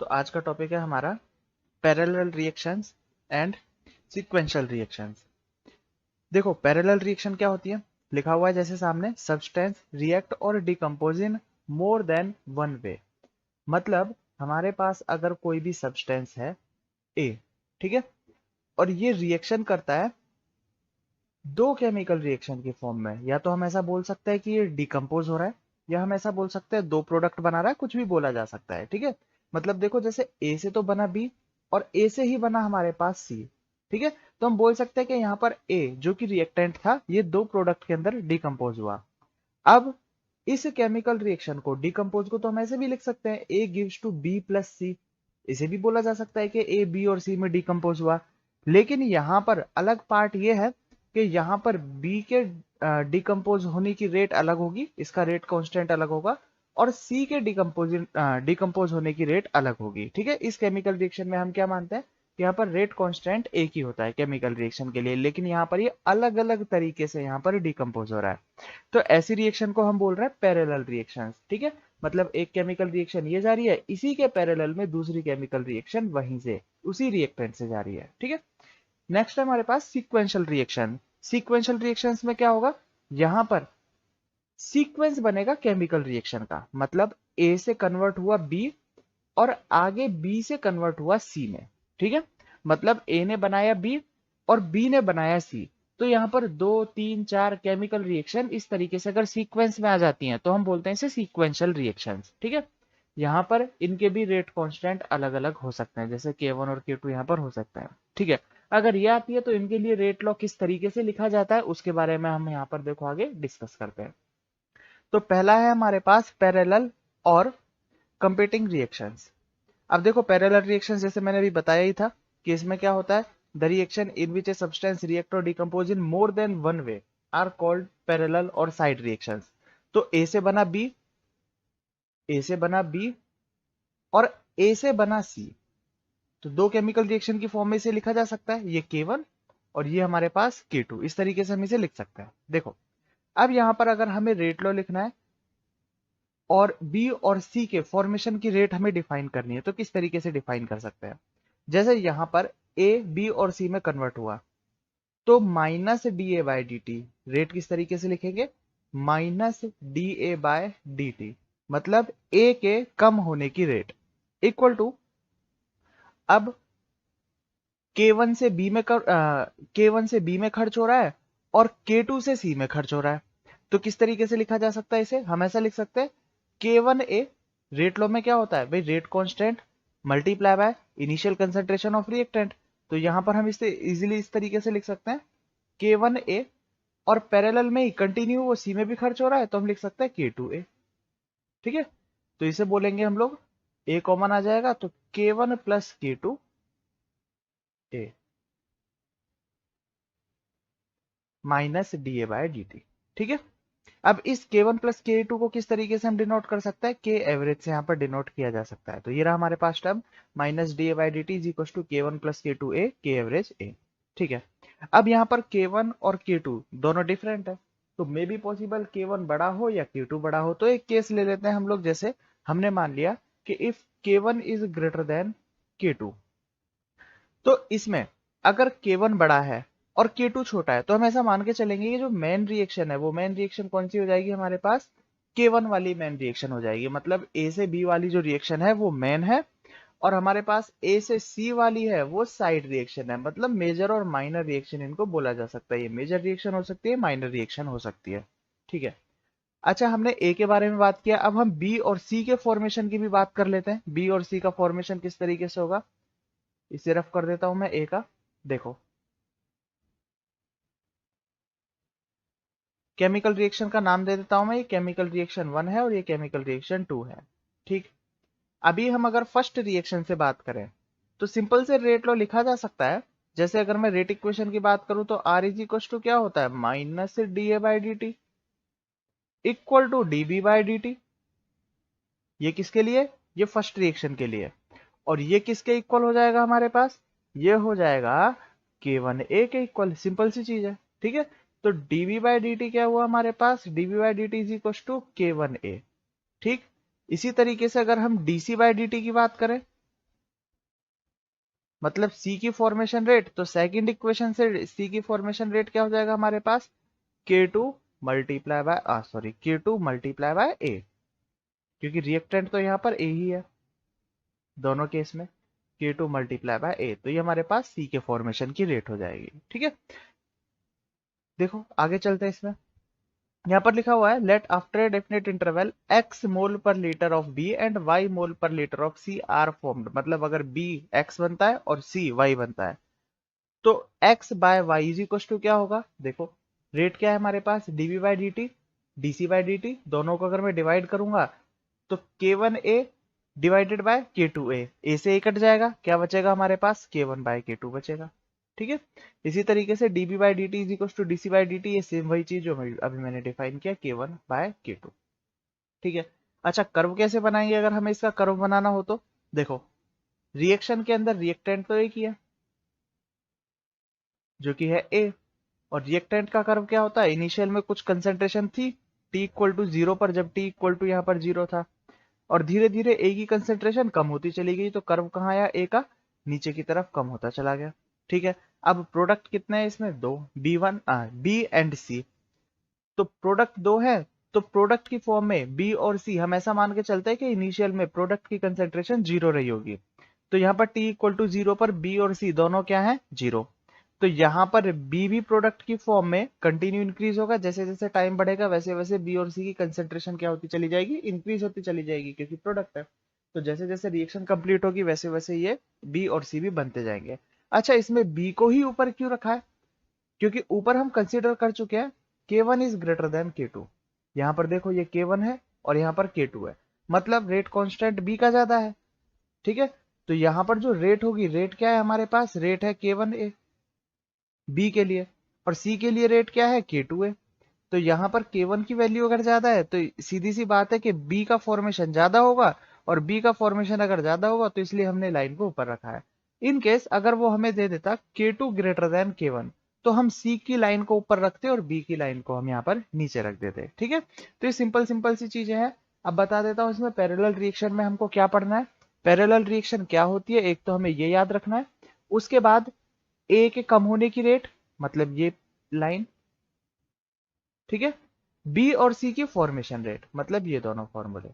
तो आज का टॉपिक है हमारा parallel reactions and sequential reactions. देखो पैरेलल रिएक्शन क्या होती है, लिखा हुआ है जैसे सामने, सब्सटेंस रिएक्ट और decompose in more than one वे। मतलब हमारे पास अगर कोई भी सब्सटेंस है ए, ठीक है, और ये रिएक्शन करता है दो केमिकल रिएक्शन के फॉर्म में, या तो हम ऐसा बोल सकते हैं कि ये डिकम्पोज हो रहा है, या हम ऐसा बोल सकते हैं दो प्रोडक्ट बना रहा है, कुछ भी बोला जा सकता है। ठीक है, मतलब देखो जैसे ए से तो बना बी और ए से ही बना हमारे पास सी। ठीक है, तो हम बोल सकते हैं कि यहाँ पर ए जो कि रिएक्टेंट था, ये दो प्रोडक्ट के अंदर डिकम्पोज हुआ। अब इस केमिकल रिएक्शन को, डिकम्पोज को तो हम ऐसे भी लिख सकते हैं, A gives to B plus C. इसे भी बोला जा सकता है कि ए बी और सी में डिकम्पोज हुआ। लेकिन यहाँ पर अलग पार्ट ये है कि यहाँ पर बी के डिकम्पोज होने की रेट अलग होगी, इसका रेट कांस्टेंट अलग होगा, और सी के डिकम्पोज होने की रेट अलग होगी। ठीक है, इस केमिकल रिएक्शन में हम क्या मानते हैं कि यहाँ पर रेट कांस्टेंट एक ही होता है केमिकल रिएक्शन के लिए, लेकिन यहाँ पर ये अलग अलग तरीके से यहाँ पर डिकम्पोज हो रहा है। तो ऐसी रिएक्शन को हम बोल रहे हैं पैरेलल रिएक्शंस। ठीक है, मतलब एक केमिकल रिएक्शन ये जा रही है, इसी के पैरेलल में दूसरी केमिकल रिएक्शन वहीं से उसी रिएक्टेंट से जा रही है। ठीक है, नेक्स्ट है हमारे पास सीक्वेंशियल रिएक्शन। सीक्वेंशियल रिएक्शंस में क्या होगा, यहां पर सीक्वेंस बनेगा केमिकल रिएक्शन का, मतलब ए से कन्वर्ट हुआ बी और आगे बी से कन्वर्ट हुआ सी में। ठीक है, मतलब ए ने बनाया बी और बी ने बनाया सी, तो यहां पर दो तीन चार केमिकल रिएक्शन इस तरीके से अगर सीक्वेंस में आ जाती हैं तो हम बोलते हैं इसे सीक्वेंशियल रिएक्शंस। ठीक है, यहां पर इनके भी रेट कांस्टेंट अलग अलग हो सकते हैं, जैसे K1 और K2 यहां पर हो सकता है। ठीक है, अगर ये आती है तो इनके लिए रेट लॉ किस तरीके से लिखा जाता है उसके बारे में हम यहाँ पर देखो आगे डिस्कस करते हैं। तो पहला है हमारे पास पैरेलल और कंपीटिंग रिएक्शंस। अब देखो पैरेलल रिएक्शंस जैसे मैंने अभी बताया ही था कि इसमें क्या होता है, the reaction in which a substance react और decompose in more than one way are called parallel और साइड रिएक्शंस। तो ए से बना बी, ए से बना बी और ए से बना सी, तो दो केमिकल रिएक्शन की फॉर्म में इसे लिखा जा सकता है, ये K1 और ये हमारे पास K2, इस तरीके से हम इसे लिख सकते हैं। देखो अब यहां पर अगर हमें रेट लॉ लिखना है और बी और सी के फॉर्मेशन की रेट हमें डिफाइन करनी है, तो किस तरीके से डिफाइन कर सकते हैं, जैसे यहां पर ए बी और सी में कन्वर्ट हुआ, तो minus D A by d t, rate किस तरीके से लिखेंगे, minus D A by d t, मतलब ए के कम होने की रेट, इक्वल टू, अब K1 से B में K1 से B में खर्च हो रहा है और K2 से C में खर्च हो रहा है, तो किस तरीके से लिखा जा सकता है इसे, हम ऐसा लिख सकते हैं K1A, रेट लॉ में क्या होता है भाई, rate constant multiply by initial concentration of reactant, तो यहां पर हम इसे इजीली इस तरीके से लिख सकते हैं K1A, और पैरेलल में ही कंटिन्यू वो C में भी खर्च हो रहा है तो हम लिख सकते हैं K2A। ठीक है, तो इसे बोलेंगे हम लोग, A कॉमन आ जाएगा तो K1 plus K2A minus D A by d t. ठीक है, अब इस K1 प्लस K2 को किस तरीके से हम डिनोट कर सकते हैं, K एवरेज से यहाँ पर डिनोट किया जा सकता है, तो ये रहा हमारे पास term minus D A by D T is equal to K1 plus K2A K average A। ठीक है, अब यहाँ पर K1 और K2 दोनों डिफरेंट है, तो मे बी पॉसिबल K1 बड़ा हो या K2 बड़ा हो। तो एक केस ले लेते हैं हम लोग, जैसे हमने मान लिया कि if K1 is greater than K2, तो इसमें अगर K1 बड़ा है और K2 छोटा है तो हम ऐसा मान के चलेंगे कि जो मेन रिएक्शन है वो मेन रिएक्शन कौन सी हो जाएगी हमारे पास, K1 वाली मेन रिएक्शन हो जाएगी, मतलब A से B वाली जो रिएक्शन है वो मेन है, और हमारे पास A से C वाली है वो साइड रिएक्शन है, मतलब मेजर और माइनर रिएक्शन इनको बोला जा सकता है, ये मेजर रिएक्शन हो सकती है, माइनर रिएक्शन हो सकती है। ठीक है, अच्छा हमने A के बारे में बात किया, अब हम B और C के फॉर्मेशन की भी बात कर लेते हैं। B और C का फॉर्मेशन किस तरीके से होगा, इसे रफ कर देता हूं मैं A का। देखो केमिकल रिएक्शन का नाम दे देता हूं मैं, ये केमिकल रिएक्शन 1 है और ये केमिकल रिएक्शन 2 है। ठीक, अभी हम अगर फर्स्ट रिएक्शन से बात करें तो सिंपल से रेट लॉ लिखा जा सकता है, जैसे अगर मैं रेट इक्वेशन की बात करूं तो आर इज इक्वल टू क्या होता है, minus D A by D t equal to d B by D t. ये किसके लिए, ये फर्स्ट रिएक्शन के लिए, और ये किसके इक्वल हो जाएगा हमारे पास, ये हो जाएगा K1A के इक्वल, सिंपल सी चीज है। ठीक है, तो dv बाई डी टी क्या हुआ हमारे पास, dv by D T is equal to K1A। ठीक, इसी तरीके से अगर हम dc बाई डी टी की बात करें मतलब सी की फॉर्मेशन रेट, तो सेकंड इक्वेशन से सी की फॉर्मेशन रेट क्या हो जाएगा हमारे पास, K2 multiply by K2 multiply by A, क्योंकि रिएक्टेंट तो यहाँ पर ए ही है दोनों केस में, K2 मल्टीप्लाई बाय ए, तो ये हमारे पास सी के फॉर्मेशन की रेट हो जाएगी। ठीक है, देखो आगे चलते हैं इसमें। यहाँ पर लिखा हुआ है let after a definite interval x mole per litre of B and y mole per litre of C are formed, मतलब अगर B x बनता है और C y बनता है, तो x by y is equal to क्या होगा, देखो रेट क्या है हमारे पास, dv by D t, d by D t, दोनों को अगर मैं डिवाइड करूंगा तो K1A डिवाइडेड बाय K2A, ए से ए कट जाएगा, क्या बचेगा हमारे पास, K1 बाय K2 बचेगा। ठीक है, इसी तरीके से dB by D T is equal to DC by D t, ये सेम वही चीज जो अभी मैंने डिफाइन किया, K1 बाय K2। ठीक है, अच्छा कर्व कैसे बनाएंगे, अगर हमें इसका कर्व बनाना हो तो देखो, रिएक्शन के अंदर रिएक्टेंट तो एक ही है जो कि है A, और रिएक्टेंट का कर्व क्या होता है, इनिशियल में कुछ कंसेंट्रेशन थी T इक्वल टू जीरो पर, जब T इक्वल टू यहाँ पर जीरो था, और धीरे धीरे ए की कंसेंट्रेशन कम होती चली गई, तो कर्व कहाँ आया, ए का नीचे की तरफ कम होता चला गया। ठीक है, अब प्रोडक्ट कितने हैं इसमें, दो, बी एंड सी, तो प्रोडक्ट दो है, तो प्रोडक्ट की फॉर्म में बी और सी हम ऐसा मान के चलते हैं कि इनिशियल में प्रोडक्ट की कंसेंट्रेशन जीरो रही होगी, तो यहाँ पर टी इक्वल टू जीरो पर बी और सी दोनों क्या है, जीरो, तो यहाँ पर बी भी प्रोडक्ट की फॉर्म में कंटिन्यू इंक्रीज होगा, जैसे जैसे टाइम बढ़ेगा वैसे वैसे बी और सी की कंसेंट्रेशन क्या होती चली जाएगी, इंक्रीज होती चली जाएगी, क्योंकि प्रोडक्ट है, तो जैसे जैसे रिएक्शन कंप्लीट होगी वैसे वैसे ये बी और सी भी बनते जाएंगे। अच्छा, इसमें बी को ही ऊपर क्यों रखा है, क्योंकि ऊपर हम कंसीडर कर चुके हैं K1 is greater than K2, यहाँ पर देखो ये K1 है और यहाँ पर K2 है, मतलब रेट कांस्टेंट B का ज्यादा है। ठीक है, तो यहाँ पर जो रेट होगी, रेट क्या है हमारे पास, रेट है K1A B के लिए, और C के लिए रेट क्या है, K2A, तो यहाँ पर K1 की वैल्यू अगर ज्यादा है तो सीधी सी बात है कि B का फॉर्मेशन ज्यादा होगा, और B का फॉर्मेशन अगर ज्यादा होगा तो इसलिए हमने लाइन को ऊपर रखा है। इन केस अगर वो हमें दे देता K2 ग्रेटर देन K1, तो हम C की लाइन को ऊपर रखते और B की लाइन को हम यहाँ पर नीचे रख देते। ठीक है, तो ये सिंपल सिंपल सी चीजें हैं। अब बता देता हूँ इसमें पैरेलल रिएक्शन में हमको क्या पढ़ना है, पैरेलल रिएक्शन क्या होती है, एक तो हमें ये याद रखना है, उसके बाद ए के कम होने की रेट, मतलब ये लाइन, ठीक है, बी और सी की फॉर्मेशन रेट, मतलब ये दोनों फॉर्मूले,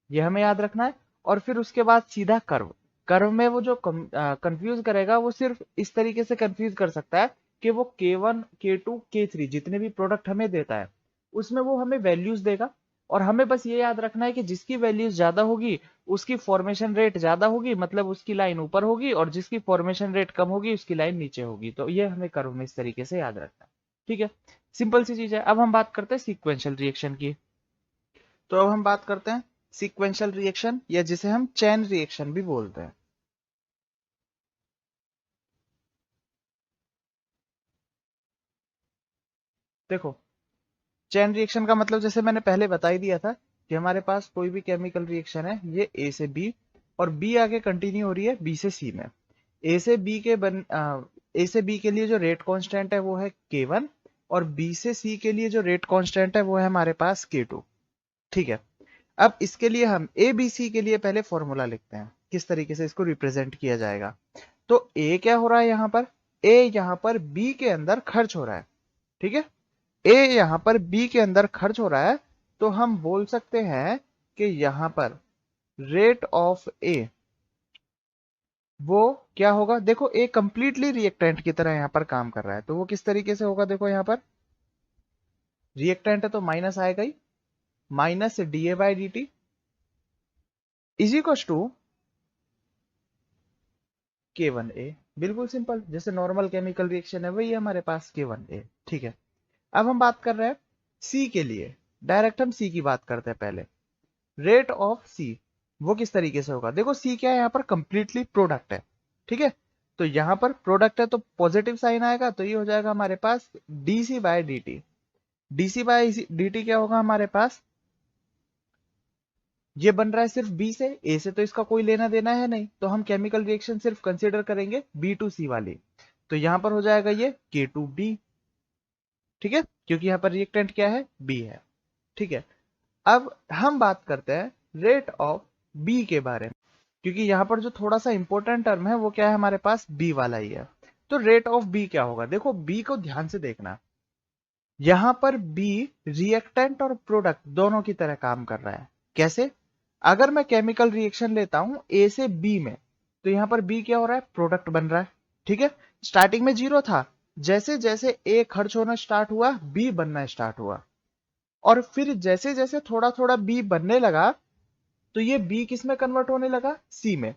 ये हमें याद रखना है, और फिर उसके बाद सीधा कर्व, कर्व में वो जो कंफ्यूज करेगा वो सिर्फ इस तरीके से कंफ्यूज कर सकता है कि वो K1 K2 K3 जितने भी प्रोडक्ट हमें देता है उसमें वो हमें वैल्यूज देगा, और हमें बस ये याद रखना है कि जिसकी वैल्यूज ज्यादा होगी उसकी फॉर्मेशन रेट ज्यादा होगी, मतलब उसकी लाइन ऊपर होगी, और जिसकी फॉर्मेशन रेट कम होगी उसकी लाइन नीचे होगी, तो ये हमें कर्व में इस तरीके से याद रखना है। ठीक है, सिंपल सी चीज है। अब हम बात करते हैं सीक्वेंशियल रिएक्शन की, तो अब हम बात करते हैं सीक्वेंशियल रिएक्शन, या जिसे हम चेन रिएक्शन भी बोलते हैं। देखो, चेन रिएक्शन का मतलब जैसे मैंने पहले बता ही दिया था कि हमारे पास कोई भी केमिकल रिएक्शन है, ये ए से बी और बी आगे कंटिन्यू हो रही है बी से सी में, ए से बी के ए से बी के लिए जो रेट कांस्टेंट है वो है K1, और बी से सी के लिए जो रेट कांस्टेंट है वो है हमारे पास K2। ठीक है, अब इसके लिए हम ए बी सी के लिए पहले फॉर्मूला लिखते हैं, किस तरीके से इसको रिप्रेजेंट किया जाएगा। तो ए क्या हो रहा है यहाँ पर, ए यहाँ पर बी के अंदर खर्च हो रहा है, ठीक है, ए यहाँ पर बी के अंदर खर्च हो रहा है, तो हम बोल सकते हैं कि यहाँ पर रेट ऑफ ए वो क्या होगा, देखो ए कंप्लीटली रिएक्टेंट की तरह यहाँ पर काम कर रहा है, तो वो किस तरीके से होगा, देखो यहाँ पर रिएक्टेंट है तो माइनस आएगा ही, minus D A by D T is equal to K1A, बिल्कुल सिंपल, जैसे नॉर्मल केमिकल रिएक्शन है वही है हमारे पास K1A। ठीक है, अब हम बात कर रहे हैं सी के लिए, डायरेक्ट हम सी की बात करते हैं पहले, रेट ऑफ सी वो किस तरीके से होगा, देखो सी क्या है यहाँ पर कंप्लीटली प्रोडक्ट है, ठीक है, तो यहाँ पर प्रोडक्ट है तो पॉजिटिव साइन आएगा, तो ये हो जाएगा हमारे पास DC by D by D क्या होगा हमारे पास, ये बन रहा है सिर्फ बी से, ए से तो इसका कोई लेना देना है नहीं, तो हम केमिकल रिएक्शन सिर्फ कंसीडर करेंगे बी टू सी वाली, तो यहां पर हो जाएगा ये K2B, ठीक है, क्योंकि यहां पर रिएक्टेंट क्या है, बी है। ठीक है, अब हम बात करते हैं रेट ऑफ बी के बारे में। क्योंकि यहाँ पर जो थोड़ा सा इंपॉर्टेंट टर्म है वो क्या है, हमारे पास बी वाला ही है। तो रेट ऑफ बी क्या होगा, देखो बी को ध्यान से देखना, यहां पर बी रिएक्टेंट और प्रोडक्ट दोनों की तरह काम कर रहा है। कैसे, अगर मैं केमिकल रिएक्शन लेता हूं ए से बी में, तो यहां पर बी क्या हो रहा है, प्रोडक्ट बन रहा है। ठीक है, स्टार्टिंग में जीरो था, जैसे जैसे ए खर्च होना स्टार्ट हुआ बी बनना स्टार्ट हुआ, और फिर जैसे जैसे थोड़ा थोड़ा बी बनने लगा तो ये बी किस में कन्वर्ट होने लगा, सी में।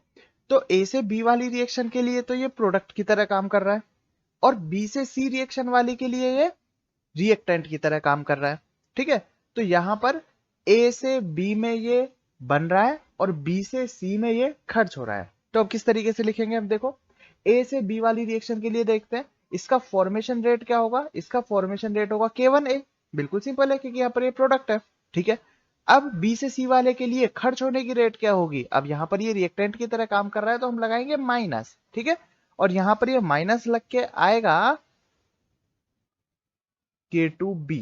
तो ए से बी वाली रिएक्शन के लिए तो ये प्रोडक्ट की तरह काम कर रहा है, और बी से सी रिएक्शन वाली के लिए ये रिएक्टेंट की तरह काम कर रहा है। ठीक है, तो यहां पर ए से बी में ये बन रहा है और बी से सी में ये खर्च हो रहा है। तो अब किस तरीके से लिखेंगे, अब देखो ए से बी वाली रिएक्शन के लिए देखते हैं, इसका फॉर्मेशन रेट क्या होगा, इसका फॉर्मेशन रेट होगा K1A। बिल्कुल सिंपल है क्योंकि यहाँ पर ये प्रोडक्ट है। ठीक है, अब बी से सी वाले के लिए खर्च होने की रेट क्या होगी, अब यहां पर ये रिएक्टेंट की तरह काम कर रहा है तो हम लगाएंगे माइनस। ठीक है, और यहां पर ये माइनस लग के आएगा K2B।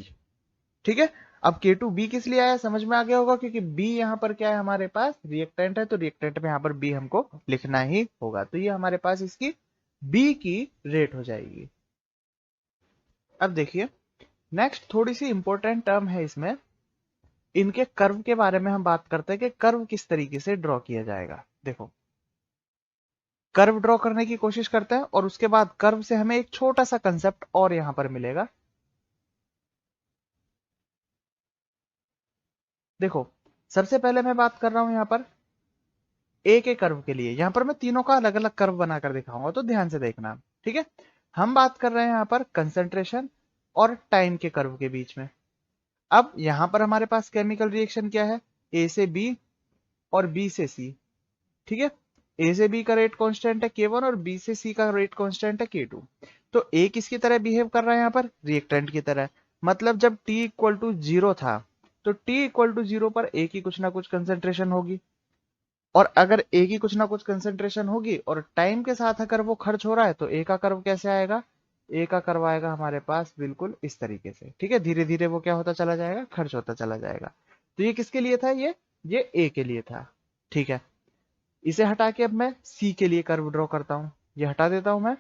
ठीक है, अब K2B किस लिए आया समझ में आ गया होगा, क्योंकि B यहाँ पर क्या है, हमारे पास रिएक्टेंट है, तो रिएक्टेंट में यहाँ पर B हमको लिखना ही होगा। तो ये हमारे पास इसकी B की रेट हो जाएगी। अब देखिए नेक्स्ट थोड़ी सी इंपॉर्टेंट टर्म है इसमें, इनके कर्व के बारे में हम बात करते हैं कि कर्व किस तरीके से ड्रॉ किया जाएगा। देखो कर्व ड्रॉ करने की कोशिश करते हैं और उसके बाद कर्व से हमें एक छोटा सा कंसेप्ट और यहां पर मिलेगा। देखो सबसे पहले मैं बात कर रहा हूं यहां पर ए के कर्व के लिए, यहां पर मैं तीनों का अलग अलग कर्व बनाकर दिखाऊंगा, तो ध्यान से देखना। ठीक है, हम बात कर रहे हैं यहां पर कंसंट्रेशन और टाइम के कर्व के बीच में। अब यहां पर हमारे पास केमिकल रिएक्शन क्या है, ए से बी और बी से सी। ठीक है, ए से बी का रेट कांस्टेंट है K1 और बी से सी का रेट कांस्टेंट है K2। तो ए किसकी तरह बिहेव कर रहा है यहाँ पर, रिएक्टेंट की तरह। मतलब जब T इक्वल टू जीरो था तो T इक्वल टू जीरो पर ए की कुछ ना कुछ कंसेंट्रेशन होगी, और अगर ए की कुछ ना कुछ कंसेंट्रेशन होगी और टाइम के साथ अगर वो खर्च हो रहा है तो ए का कर्व कैसे आएगा, ए का कर्व आएगा हमारे पास बिल्कुल इस तरीके से। ठीक है, धीरे धीरे वो क्या होता चला जाएगा, खर्च होता चला जाएगा। तो ये किसके लिए था, ये ए के लिए था। ठीक है, इसे हटा के अब मैं सी के लिए कर्व ड्रॉ करता हूं, ये हटा देता हूं मैं,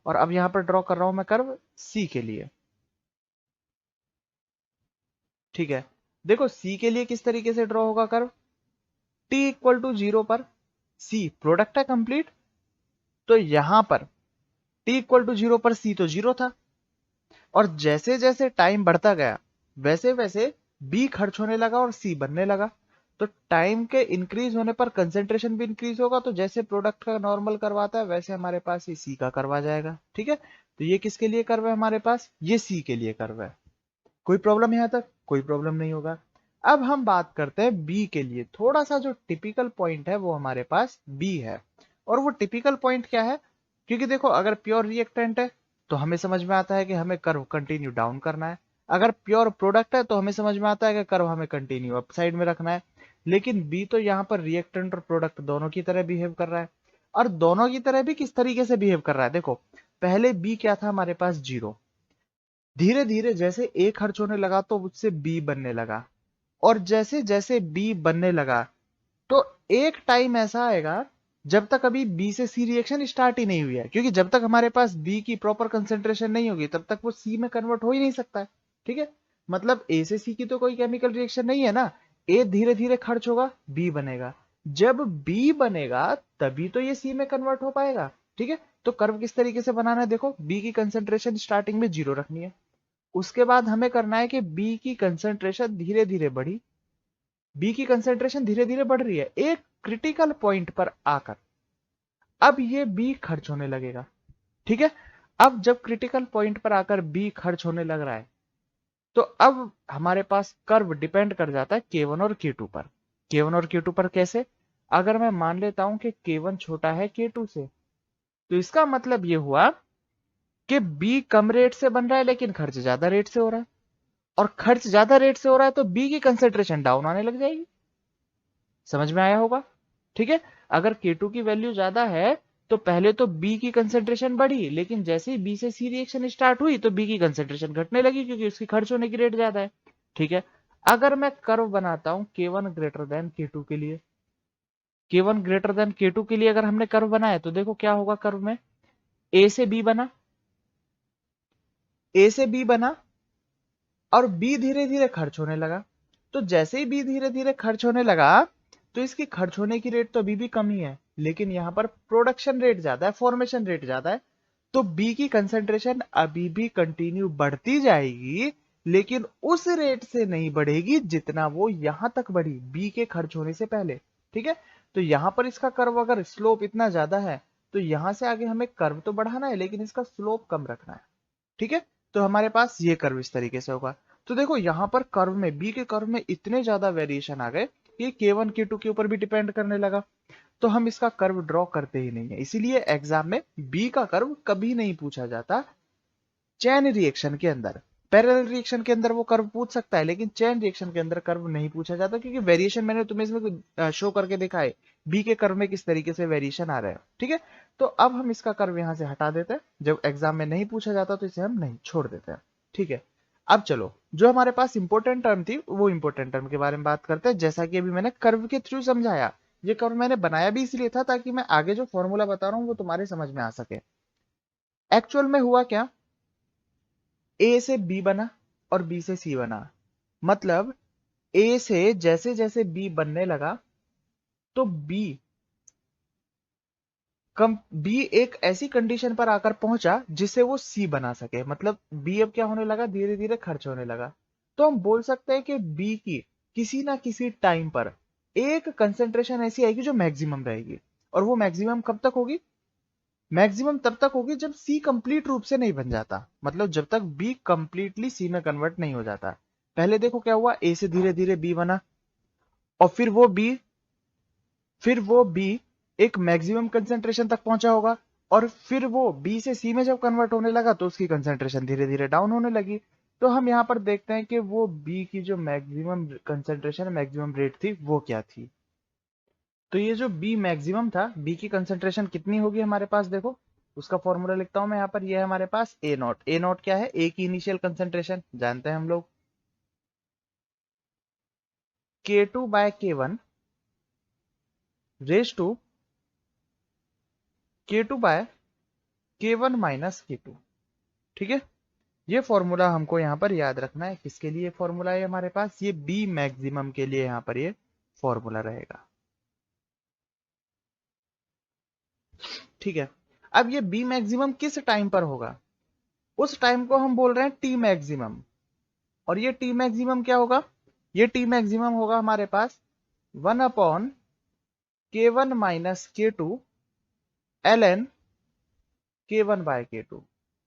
और अब यहां पर ड्रॉ कर रहा हूं मैं कर्व सी के लिए। ठीक है, देखो सी के लिए किस तरीके से ड्रॉ होगा curve, t equal to zero पर सी प्रोडक्ट है कंप्लीट, तो यहां पर टी इक्वल टू जीरो पर सी तो जीरो था, और जैसे जैसे टाइम बढ़ता गया वैसे वैसे बी खर्च होने लगा और सी बनने लगा। तो टाइम के इंक्रीज होने पर कंसेंट्रेशन भी इंक्रीज होगा, तो जैसे प्रोडक्ट का नॉर्मल करवाता है वैसे हमारे पास ये सी का करवा जाएगा। ठीक है, तो ये किसके लिए कर्व है हमारे पास, ये सी के लिए कर्व है। कोई प्रॉब्लम यहां तक, कोई प्रॉब्लम नहीं होगा। अब हम बात करते हैं बी के लिए, थोड़ा सा जो टिपिकल पॉइंट है वो हमारे पास बी है। और वो टिपिकल पॉइंट क्या है, क्योंकि देखो अगर प्योर रिएक्टेंट है तो हमें समझ में आता है कि हमें कर्व कंटिन्यू डाउन करना है, अगर प्योर प्रोडक्ट है तो हमें समझ में आता है कि कर्व हमें कंटिन्यू अप साइड में रखना है। लेकिन बी तो यहाँ पर रिएक्टेंट और प्रोडक्ट दोनों की तरह बिहेव कर रहा है, और दोनों की तरह भी किस तरीके से बिहेव कर रहा है, देखो पहले बी क्या था हमारे पास, जीरो। धीरे धीरे जैसे ए खर्च होने लगा तो उससे बी बनने लगा, और जैसे जैसे बी बनने लगा तो एक टाइम ऐसा आएगा जब तक अभी बी से सी रिएक्शन स्टार्ट ही नहीं हुई है, क्योंकि जब तक हमारे पास बी की प्रॉपर कंसेंट्रेशन नहीं होगी तब तक वो सी में कन्वर्ट हो ही नहीं सकता है। ठीक है, मतलब ए से सी की तो कोई केमिकल रिएक्शन नहीं है ना, ए धीरे धीरे खर्च होगा बी बनेगा, जब बी बनेगा तभी तो ये सी में कन्वर्ट हो पाएगा। ठीक है, तो कर्व किस तरीके से बनाना है, देखो बी की कंसेंट्रेशन स्टार्टिंग में जीरो रखनी है, उसके बाद हमें करना है कि बी की कंसेंट्रेशन धीरे धीरे बढ़ी, बी की कंसेंट्रेशन धीरे धीरे बढ़ रही है, एक क्रिटिकल पॉइंट पर आकर अब ये बी खर्च होने लगेगा। ठीक है, अब जब क्रिटिकल पॉइंट पर आकर बी खर्च होने लग रहा है तो अब हमारे पास कर्व डिपेंड कर जाता है K1 और K2 पर। K1 और K2 पर कैसे, अगर मैं मान लेता हूं कि K1 छोटा है K2 से, तो इसका मतलब ये हुआ कि बी कम रेट से बन रहा है लेकिन खर्च ज्यादा रेट से हो रहा है, और खर्च ज्यादा रेट से हो रहा है तो बी की कंसेंट्रेशन डाउन आने लग जाएगी। समझ में आया होगा। ठीक है, अगर K2 की वैल्यू ज्यादा है तो पहले तो B की कंसेंट्रेशन बढ़ी, लेकिन जैसे ही B से C रिएक्शन स्टार्ट हुई तो B की कंसेंट्रेशन घटने लगी क्योंकि उसकी खर्च होने की रेट ज्यादा है। ठीक है, अगर मैं कर्व बनाता हूं K1 ग्रेटर देन K2 के लिए, K1 ग्रेटर देन K2 के लिए अगर हमने कर्व बनाया तो देखो क्या होगा, कर्व में A से B बना, A से B बना और B धीरे धीरे खर्च होने लगा। तो जैसे ही B धीरे धीरे खर्च होने लगा तो इसकी खर्च होने की रेट तो अभी भी कम ही है, लेकिन यहाँ पर प्रोडक्शन रेट ज्यादा है, फॉर्मेशन रेट ज्यादा है। तो बी की कंसेंट्रेशन अभी भी कंटिन्यू बढ़ती जाएगी, लेकिन उस रेट से नहीं बढ़ेगी जितना वो यहां तक बढ़ी बी के खर्च होने से पहले। ठीक है, तो यहां पर इसका कर्व अगर स्लोप इतना ज्यादा है तो यहां से आगे हमें कर्व तो बढ़ाना है लेकिन इसका स्लोप कम रखना है। ठीक है, तो हमारे पास ये कर्व इस तरीके से होगा। तो देखो यहां पर कर्व में, बी के कर्व में इतने ज्यादा वेरिएशन आ गए कि K1 K2 के ऊपर भी डिपेंड करने लगा, तो हम इसका कर्व ड्रॉ करते ही नहीं है। इसीलिए एग्जाम में बी का कर्व कभी नहीं पूछा जाता। चैन रिएक्शन के अंदर, पैरेलल रिएक्शन के अंदर वो कर्व पूछ सकता है, लेकिन चैन रिएक्शन के अंदर कर्व नहीं पूछा जाता, क्योंकि वेरिएशन मैंने तुम्हें इसमें शो करके देखा है बी के कर्व में किस तरीके से वेरिएशन आ रहा है। ठीक है, तो अब हम इसका कर्व यहां से हटा देते हैं, जब एग्जाम में नहीं पूछा जाता तो इसे हम नहीं छोड़ देते हैं। ठीक है, अब चलो जो हमारे पास इंपॉर्टेंट टर्म थी वो इंपॉर्टेंट टर्म के बारे में बात करते हैं। जैसा कि अभी मैंने कर्व के थ्रू समझाया, ये कर्व मैंने बनाया भी इसलिए था ताकि मैं आगे जो फॉर्मूला बता रहा हूं वो तुम्हारे समझ में आ सके। एक्चुअल में हुआ क्या, ए से बी बना और बी से सी बना, मतलब ए से जैसे जैसे बी बनने लगा तो बी एक ऐसी कंडीशन पर आकर पहुंचा जिससे वो सी बना सके, मतलब बी अब क्या होने लगा, धीरे धीरे खर्च होने लगा। तो हम बोल सकते हैं कि बी की किसी ना किसी टाइम पर एक कंसेंट्रेशन ऐसी आएगी जो मैक्सिमम रहेगी, और वो मैक्सिमम कब तक होगी, मैक्सिमम तब तक होगी जब सी कंप्लीट रूप से नहीं बन जाता, मतलब जब तक बी कंप्लीटली सी में कन्वर्ट नहीं हो जाता। पहले देखो क्या हुआ, ए से धीरे धीरे बी बना और फिर वो बी एक मैक्सिमम कंसेंट्रेशन तक पहुंचा होगा, और फिर वो बी से सी में जब कन्वर्ट होने लगा तो उसकी कंसेंट्रेशन धीरे धीरे डाउन होने लगी। तो हम यहाँ पर देखते हैं कि वो बी की जो मैक्सिमम कंसेंट्रेशन, मैक्सिमम रेट थी वो क्या थी। तो ये जो बी मैक्सिमम था, बी की कंसेंट्रेशन कितनी होगी हमारे पास, देखो उसका फॉर्मूला लिखता हूं मैं यहाँ पर। ये है हमारे पास ए नॉट। ए नॉट क्या है, ए की इनिशियल कंसेंट्रेशन जानते हैं हम लोग, K2 by K1 raise to K2 by K1 minus K2। ठीक है, ये फॉर्मूला हमको यहाँ पर याद रखना है। किसके लिए फॉर्मूला है हमारे पास, ये बी मैक्सिमम के लिए यहाँ पर ये फॉर्मूला रहेगा। ठीक है, अब ये बी मैक्सिमम किस टाइम पर होगा, उस टाइम को हम बोल रहे हैं टी मैक्सिमम। और ये टी मैक्सिमम क्या होगा, ये टी मैक्सिमम होगा हमारे पास 1/K1 minus K2 ln K1 bye K2।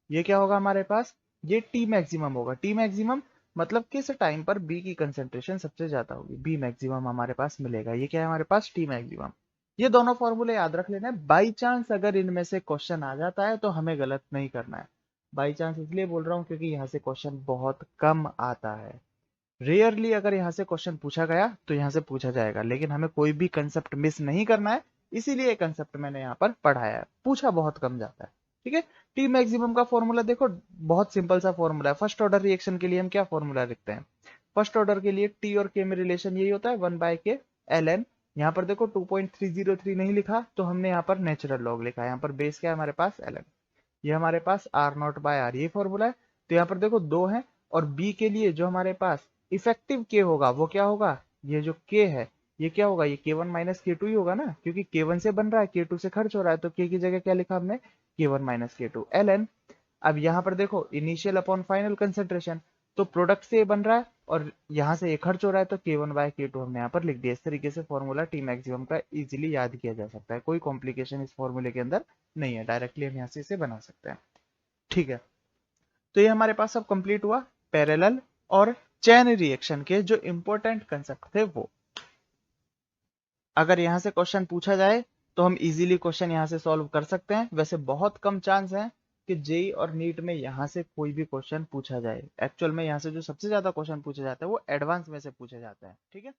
ये क्या होगा हमारे पास, ये टी मैक्सिमम होगा। टी मैक्सिमम मतलब किस टाइम पर बी की कंसेंट्रेशन सबसे ज्यादा होगी, बी मैक्सिमम हमारे पास मिलेगा। ये क्या है हमारे पास, टी मैक्सिमम। ये दोनों फॉर्मूले याद रख लेना है, बाई चांस अगर इनमें से क्वेश्चन आ जाता है तो हमें गलत नहीं करना है। बाई चांस इसलिए बोल रहा हूँ क्योंकि यहाँ से क्वेश्चन बहुत कम आता है। रेयरली अगर यहाँ से क्वेश्चन पूछा गया तो यहाँ से पूछा जाएगा, लेकिन हमें कोई भी कंसेप्ट मिस नहीं करना है, इसीलिए कंसेप्ट मैंने यहाँ पर पढ़ाया है। पूछा बहुत कम जाता है। ठीक है, टी मैक्सिमम का फॉर्मूला देखो बहुत सिंपल सा फॉर्मूला है। फर्स्ट ऑर्डर रिएक्शन के लिए हम क्या फॉर्मूला लिखते हैं, फर्स्ट ऑर्डर के लिए टी और के में रिलेशन यही होता है 1/K ln। यहाँ पर देखो 2.303 नहीं लिखा तो हमने यहाँ पर नेचुरल लॉग लिखा है, यहाँ पर बेस क्या है हमारे पास ln। ये हमारे पास आर नॉट बाय आर ये फॉर्मूला है। तो यहाँ पर देखो दो है, और बी के लिए जो हमारे पास इफेक्टिव के होगा वो क्या होगा, ये जो के है ये क्या होगा, ये K1 माइनस K2 ही होगा ना, क्योंकि K1 से बन रहा है K2 से खर्च हो रहा है, तो के की जगह क्या लिखा हमने, K1 माइनस K2 ln। अब यहाँ पर देखो इनिशियल अपॉन फाइनल कंसेंट्रेशन, तो प्रोडक्ट से ये बन रहा है और यहाँ से ये खर्च हो रहा है, तो K1 बाय K2 हमने यहाँ पर लिख दिया। इस तरीके से फॉर्मूला टी मैक्सिमम का इजीली याद किया जा सकता है, कोई कॉम्प्लिकेशन इस फॉर्मूले के अंदर नहीं है, डायरेक्टली हम यहाँ से इसे बना सकते हैं। ठीक है, तो ये हमारे पास सब कंप्लीट हुआ पैरेलल और चैन रिएक्शन के जो इंपॉर्टेंट कंसेप्ट थे वो। अगर यहां से क्वेश्चन पूछा जाए तो हम इजीली क्वेश्चन यहां से सॉल्व कर सकते हैं। वैसे बहुत कम चांस है कि जेई और नीट में यहां से कोई भी क्वेश्चन पूछा जाए। एक्चुअल में यहां से जो सबसे ज्यादा क्वेश्चन पूछे जाते हैं वो एडवांस में से पूछे जाते हैं। ठीक है।